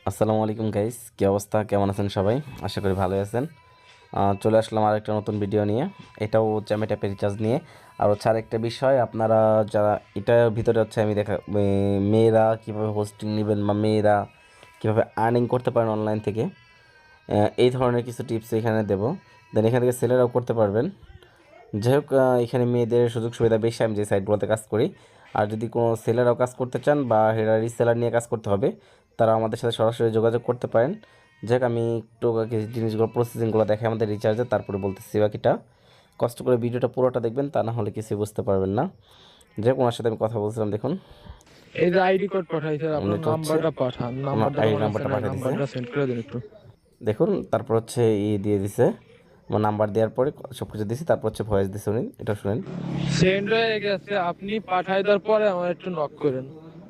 আসসালামু আলাইকুম গাইস, কি অবস্থা? কেমন আছেন সবাই? আশা করি ভালোই আছেন। চলে আসলাম আরেকটা নতুন ভিডিও নিয়ে। এটাও হচ্ছে আমি ট্যাপের রিচার্জ নিয়ে। আর হচ্ছে আরেকটা বিষয়, আপনারা যারা এটার ভিতরে হচ্ছে আমি মেয়েরা কীভাবে হোস্টিং নেবেন বা মেয়েরা কীভাবে আর্নিং করতে পারেন অনলাইন থেকে, এই ধরনের কিছু টিপস এখানে দেবো। দেন এখান থেকে ছেলেরাও করতে পারবেন। যাই হোক, এখানে মেয়েদের সুযোগ সুবিধা বেশি আমি যে সাইটগুলোতে কাজ করি। আর যদি কোনো সেলারও কাজ করতে চান বা হেরা রিসেলার নিয়ে কাজ করতে হবে, তারা আমাদের সাথে সরাসরি যোগাযোগ করতে পারেন। যাই হোক, আমি একটু জিনিসগুলো প্রসেসিংগুলো দেখে আমাদের রিচার্জে, তারপরে বলতেছি বাকিটা। কষ্ট করে ভিডিওটা পুরোটা দেখবেন, তা না হলে কিছুই বুঝতে পারবেন না। যাই হোক, ওনার সাথে আমি কথা বলছিলাম। দেখুন, এই যে আইডি কোড পাঠাইছে, আপনার উনি তো হচ্ছে নাম্বারটা পাঠান, ওনার নাম্বারটা আইডি আমার কাছে নাম্বারটা নাই, পাঠিয়ে দিছে। নাম্বারটা সেন্ড করে দিন একটু। দেখুন, তারপর হচ্ছে দিয়ে দিছে আমার নাম্বার দেওয়ার পরে সব কিছু দিয়েছি, তারপর হচ্ছে ভয়েস দিছে উনি। এটা শুনেন। সেন্ড হয়ে গেছে, আপনি পাঠাই দেওয়ার পরে আমার একটু নক করেন।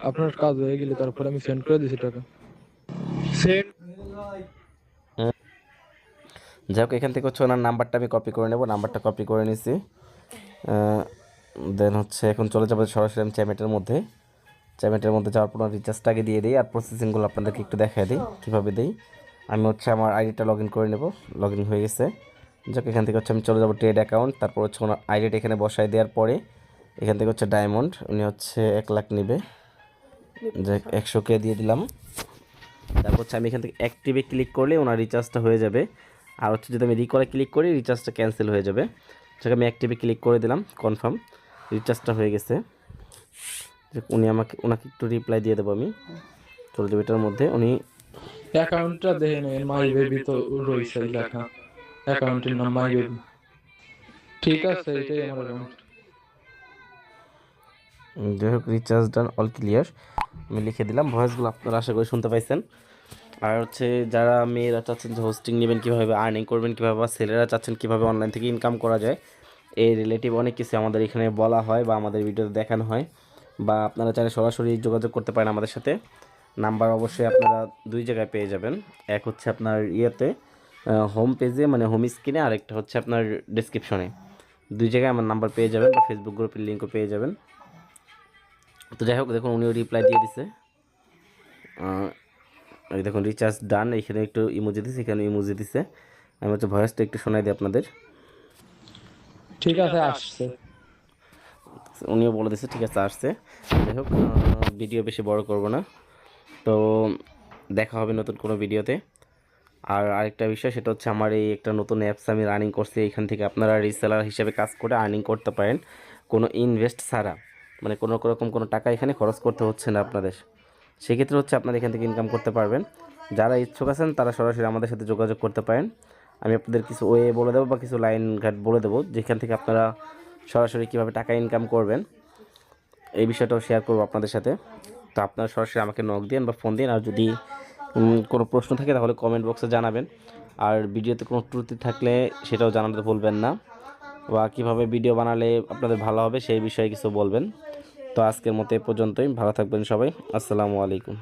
আপনার কাজ হয়ে গেলে তারপরে আমি সেন্ড করে দিছি টাকা। সেন্ড। যাই হোক, এখান থেকে হচ্ছে ওনার নাম্বারটা আমি কপি করে নেব। নাম্বারটা কপি করে নিছি। দেন হচ্ছে এখন চলে যাবো সরাসরি আমি চ্যামেটের মধ্যে। চ্যামেটের মধ্যে যাওয়ার পর রিচার্জটা আগে দিয়ে দিই, আর প্রসেসিংগুলো আপনাদেরকে একটু দেখাই দিই কীভাবে দিই। আমি হচ্ছে আমার আইডিটা লগ ইন করে নেব। লগ ইন হয়ে গেছে। যাক, এখান থেকে হচ্ছে আমি চলে যাবো ট্রেড অ্যাকাউন্ট। তারপর হচ্ছে ওনার আইডিটা এখানে বসায় দেওয়ার পরে এখান থেকে হচ্ছে ডায়মন্ড, উনি হচ্ছে 1 লাখ নেবে। যাক, 100K দিয়ে দিলাম। তারপর হচ্ছে আমি এখান থেকে অ্যাক্টিভে ক্লিক করলে ওনার রিচার্জটা হয়ে যাবে। আর হচ্ছে যদি আমি রিকলে ক্লিক করি, রিচার্জটা ক্যান্সেল হয়ে যাবে। সেটা আমি অ্যাক্টিভে ক্লিক করে দিলাম, কনফার্ম। রিচার্জটা হয়ে গেছে। ওনাকে একটু রিপ্লাই দিয়ে দেবো আমি। চলে যাবে এটার মধ্যে। উনি অ্যাকাউন্টটা দেখে নেন, মাই বেবি তো রইছে লেখা, অ্যাকাউন্টের নাম মাই বেবি। ঠিক আছে, এটাই আমার অ্যাকাউন্ট। যাই হোক, রিচার্জ ডান, অল ক্লিয়ার আমি লিখে দিলাম। ভয়েসগুলো আপনারা আশা করি শুনতে পাইছেন। আর হচ্ছে যারা মেয়েরা চাচ্ছেন যে হোস্টিং নেবেন কীভাবে, আর্নিং করবেন কীভাবে, বা ছেলেরা চাচ্ছেন কীভাবে অনলাইন থেকে ইনকাম করা যায়, এই রিলেটিভ অনেক কিছু আমাদের এখানে বলা হয় বা আমাদের ভিডিওতে দেখানো হয়। বা আপনারা চাইলে সরাসরি যোগাযোগ করতে পারেন আমাদের সাথে। নাম্বার অবশ্যই আপনারা 2 জায়গায় পেয়ে যাবেন। এক হচ্ছে আপনার হোম পেজে, মানে হোম স্ক্রিনে, আরেকটা হচ্ছে আপনার ডিসক্রিপশনে। 2 জায়গায় আমার নাম্বার পেয়ে যাবেন, বা ফেসবুক গ্রুপের লিঙ্কও পেয়ে যাবেন। তো যাই হোক, দেখুন উনিও রিপ্লাই দিয়ে দিছে। এই দেখুন, রিচার্জ ডান, এখানে একটু ইমোজি দিছে, এখানে ইমোজি দিছে। আমি হচ্ছে ভয়েসটা একটু শোনাই দিই আপনাদের। ঠিক আছে, আসছে। উনিও বলে দিছে ঠিক আছে, আসছে। যাই হোক, ভিডিও বেশি বড় করব না। তো দেখা হবে নতুন কোনো ভিডিওতে। আর আরেকটা বিষয়, সেটা হচ্ছে আমার এই একটা নতুন অ্যাপস আমি রানিং করছি। এখান থেকে আপনারা রিসেলার হিসেবে কাজ করে আর্নিং করতে পারেন, কোনো ইনভেস্ট ছাড়া। মানে কোনো রকম কোনো টাকা এখানে খরচ করতে হচ্ছে না আপনাদের। সেক্ষেত্রে হচ্ছে আপনারা এখান থেকে ইনকাম করতে পারবেন। যারা ইচ্ছুক আছেন তারা সরাসরি আমাদের সাথে যোগাযোগ করতে পারেন। আমি আপনাদের কিছু ওয়ে বলে দেবো বা কিছু লাইন ঘাট বলে দেবো, যেখান থেকে আপনারা সরাসরি কীভাবে টাকা ইনকাম করবেন এই বিষয়টাও শেয়ার করবো আপনাদের সাথে। তো আপনারা সরাসরি আমাকে নক দিন বা ফোন দিন। আর যদি কোনো প্রশ্ন থাকে তাহলে কমেন্ট বক্সে জানাবেন। আর ভিডিওতে কোনো ত্রুটি থাকলে সেটাও জানাতে ভুলবেন না, বা কীভাবে ভিডিও বানালে আপনাদের ভালো হবে সেই বিষয়ে কিছু বলবেন। তো আজকের মতো এ পর্যন্তই। ভালো থাকবেন সবাই। আসসালামু আলাইকুম।